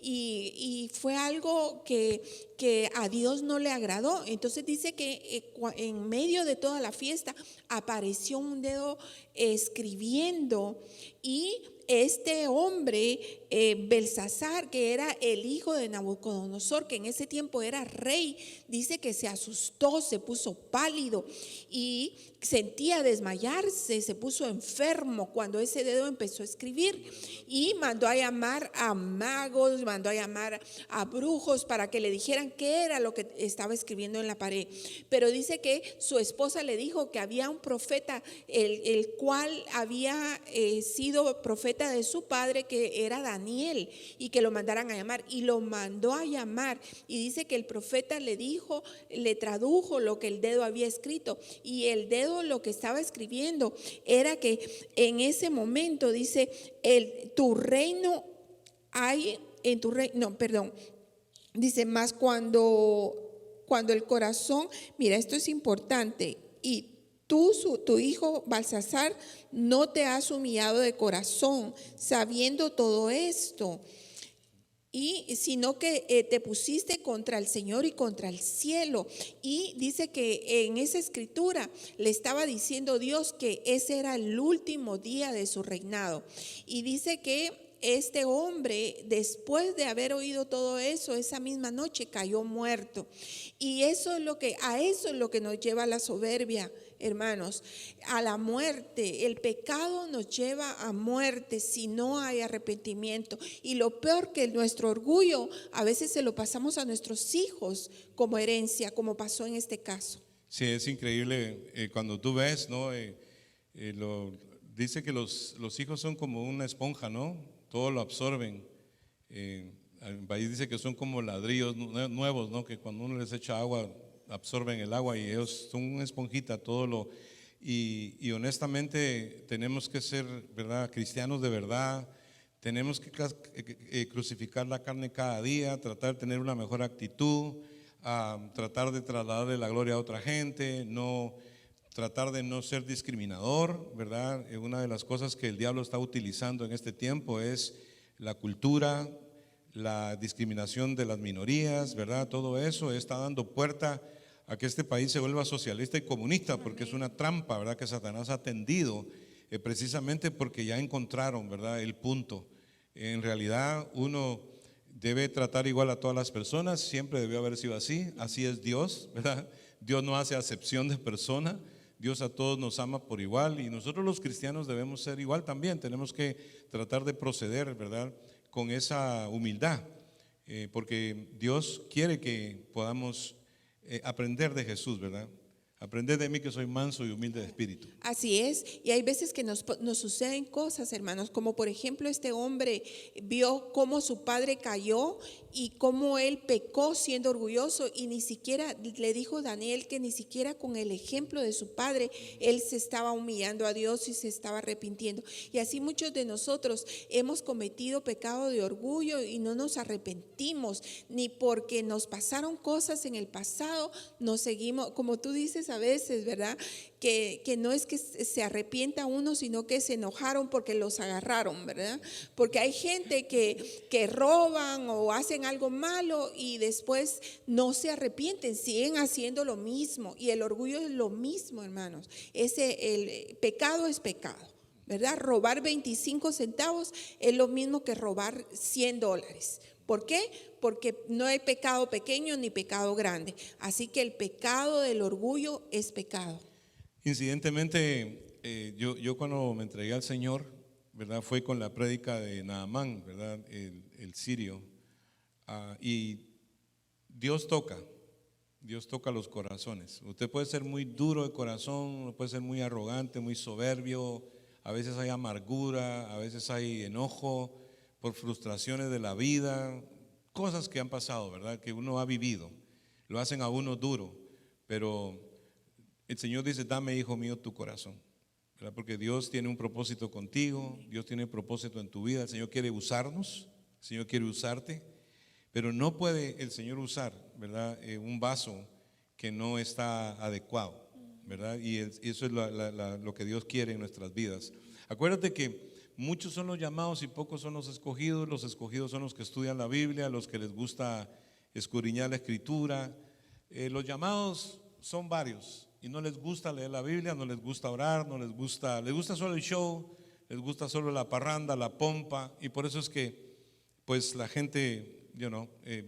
Y fue algo que a Dios no le agradó. Entonces dice que en medio de toda la fiesta apareció un dedo escribiendo y este hombre, Belsasar, que era el hijo de Nabucodonosor, que en ese tiempo era rey, dice que se asustó, se puso pálido y sentía desmayarse, se puso enfermo cuando ese dedo empezó a escribir y mandó a llamar a magos, mandó a llamar a brujos para que le dijeran qué era lo que estaba escribiendo en la pared. Pero dice que su esposa le dijo que había un profeta, el cual había sido profeta de su padre, que era Daniel, y que lo mandaran a llamar, y lo mandó a llamar, y dice que el profeta le dijo, le tradujo lo que el dedo había escrito, y el dedo lo que estaba escribiendo era que en ese momento dice, tu reino hay en tu reino, no, perdón, dice más cuando el corazón, mira, esto es importante, y tu hijo Belsasar no te has humillado de corazón, sabiendo todo esto, sino que te pusiste contra el Señor y contra el cielo. Y dice que en esa escritura le estaba diciendo Dios que ese era el último día de su reinado. Y dice que este hombre, después de haber oído todo eso, esa misma noche cayó muerto. Y a eso es lo que nos lleva a la soberbia, hermanos, a la muerte. El pecado nos lleva a muerte si no hay arrepentimiento. Y lo peor, que nuestro orgullo a veces se lo pasamos a nuestros hijos como herencia, como pasó en este caso. Sí, es increíble cuando tú ves, ¿no? Dice que los hijos son como una esponja, ¿no? Todo lo absorben. El país dice que son como ladrillos nuevos, ¿no? Que cuando uno les echa agua, absorben el agua y ellos son una esponjita, y honestamente tenemos que ser, ¿verdad?, cristianos de verdad. Tenemos que crucificar la carne cada día, tratar de tener una mejor actitud, tratar de trasladarle la gloria a otra gente, tratar de no ser discriminador, ¿verdad? Una de las cosas que el diablo está utilizando en este tiempo es la cultura, la discriminación de las minorías, ¿verdad? Todo eso está dando puerta a que este país se vuelva socialista y comunista, porque es una trampa, ¿verdad?, que Satanás ha tendido precisamente porque ya encontraron, ¿verdad?, el punto. En realidad uno debe tratar igual a todas las personas, siempre debió haber sido así, así es Dios, ¿verdad? Dios no hace acepción de persona, Dios a todos nos ama por igual y nosotros los cristianos debemos ser igual también, tenemos que tratar de proceder, ¿verdad?, con esa humildad, porque Dios quiere que podamos aprender de Jesús, ¿verdad? Aprender de mí que soy manso y humilde de espíritu. Así es, y hay veces que nos suceden cosas, hermanos, como por ejemplo este hombre vio cómo su padre cayó y cómo él pecó siendo orgulloso y ni siquiera, le dijo Daniel que ni siquiera con el ejemplo de su padre él se estaba humillando a Dios y se estaba arrepintiendo. Y así muchos de nosotros hemos cometido pecado de orgullo y no nos arrepentimos, ni porque nos pasaron cosas en el pasado, nos seguimos, como tú dices a veces, ¿verdad? Que no es que se arrepienta uno, sino que se enojaron porque los agarraron, ¿verdad? Porque hay gente que roban o hacen algo malo y después no se arrepienten, siguen haciendo lo mismo. Y el orgullo es lo mismo, hermanos. El pecado es pecado, ¿verdad? Robar 25 centavos es lo mismo que robar $100. ¿Por qué? Porque no hay pecado pequeño ni pecado grande. Así que el pecado del orgullo es pecado. Incidentemente, yo cuando me entregué al Señor, ¿verdad?, fue con la prédica de Naamán, ¿verdad?, el sirio, y Dios toca los corazones. Usted puede ser muy duro de corazón, puede ser muy arrogante, muy soberbio, a veces hay amargura, a veces hay enojo por frustraciones de la vida, cosas que han pasado, ¿verdad?, que uno ha vivido, lo hacen a uno duro, pero el Señor dice: dame, hijo mío, tu corazón, ¿verdad? Porque Dios tiene un propósito contigo, Dios tiene un propósito en tu vida, el Señor quiere usarnos, el Señor quiere usarte, pero no puede el Señor usar, ¿verdad?, un vaso que no está adecuado, ¿verdad? Y eso es lo que Dios quiere en nuestras vidas. Acuérdate que muchos son los llamados y pocos son los escogidos son los que estudian la Biblia, los que les gusta escudriñar la Escritura. Los llamados son varios y no les gusta leer la Biblia, no les gusta orar, les gusta solo el show, les gusta solo la parranda, la pompa, y por eso es que pues la gente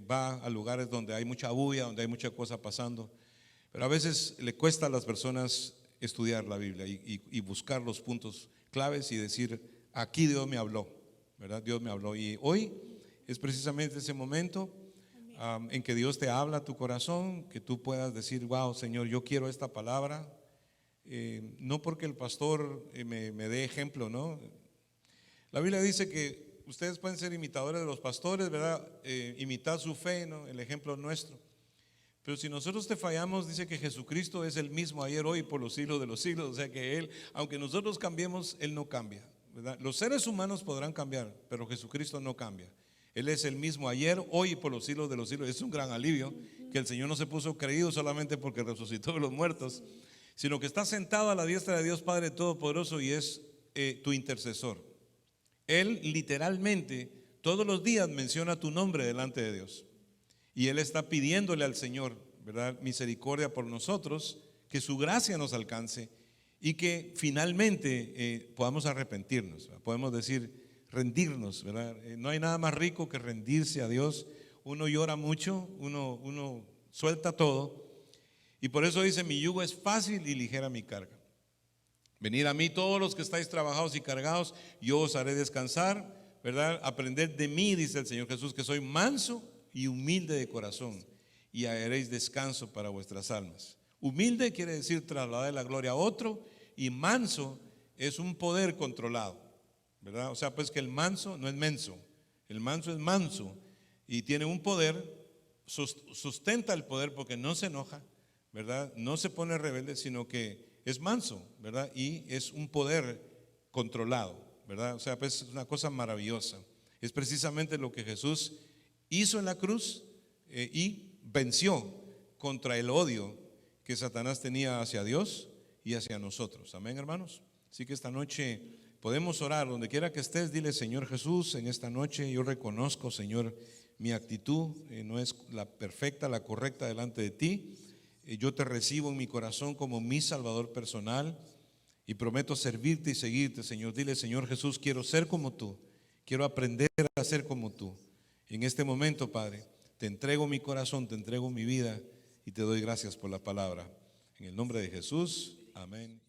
va a lugares donde hay mucha bulla, donde hay mucha cosa pasando, pero a veces le cuesta a las personas estudiar la Biblia y buscar los puntos claves y decir: aquí Dios me habló, ¿verdad? Dios me habló, y hoy es precisamente ese momento en que Dios te habla a tu corazón, que tú puedas decir: wow, Señor, yo quiero esta palabra, no porque el pastor me dé ejemplo, ¿no? La Biblia dice que ustedes pueden ser imitadores de los pastores, ¿verdad? Imitar su fe, ¿no?, el ejemplo nuestro. Pero si nosotros te fallamos, dice que Jesucristo es el mismo ayer, hoy, por los siglos de los siglos. O sea que Él, aunque nosotros cambiemos, Él no cambia, ¿verdad? Los seres humanos podrán cambiar, pero Jesucristo no cambia. Él es el mismo ayer, hoy y por los siglos de los siglos. Es un gran alivio que el Señor no se puso creído solamente porque resucitó de los muertos, sino que está sentado a la diestra de Dios Padre Todopoderoso y es tu intercesor. Él literalmente todos los días menciona tu nombre delante de Dios. Y Él está pidiéndole al Señor, ¿verdad?, misericordia por nosotros, que su gracia nos alcance y que finalmente podamos arrepentirnos, ¿verdad? Podemos decir, rendirnos, ¿verdad? No hay nada más rico que rendirse a Dios. Uno llora mucho, uno suelta todo, y por eso dice: mi yugo es fácil y ligera mi carga. Venid a mí todos los que estáis trabajados y cargados, yo os haré descansar, ¿verdad? Aprended de mí, dice el Señor Jesús, que soy manso y humilde de corazón, y hallaréis descanso para vuestras almas. Humilde quiere decir trasladar la gloria a otro, y manso es un poder controlado, ¿verdad? O sea, pues que el manso no es menso, el manso es manso y tiene un poder, sustenta el poder porque no se enoja, ¿verdad? No se pone rebelde, sino que es manso, ¿verdad? Y es un poder controlado, ¿verdad? O sea, pues es una cosa maravillosa. Es precisamente lo que Jesús hizo en la cruz y venció contra el odio que Satanás tenía hacia Dios y hacia nosotros. Amén, hermanos. Así que esta noche podemos orar. Donde quiera que estés, dile: Señor Jesús, en esta noche yo reconozco, Señor, mi actitud no es la perfecta, la correcta delante de ti. Yo te recibo en mi corazón como mi Salvador personal, y prometo servirte y seguirte, Señor. Dile, Señor Jesús, quiero ser como tú, quiero aprender a ser como tú. En este momento, Padre, te entrego mi corazón, te entrego mi vida y te doy gracias por la palabra. En el nombre de Jesús, amén.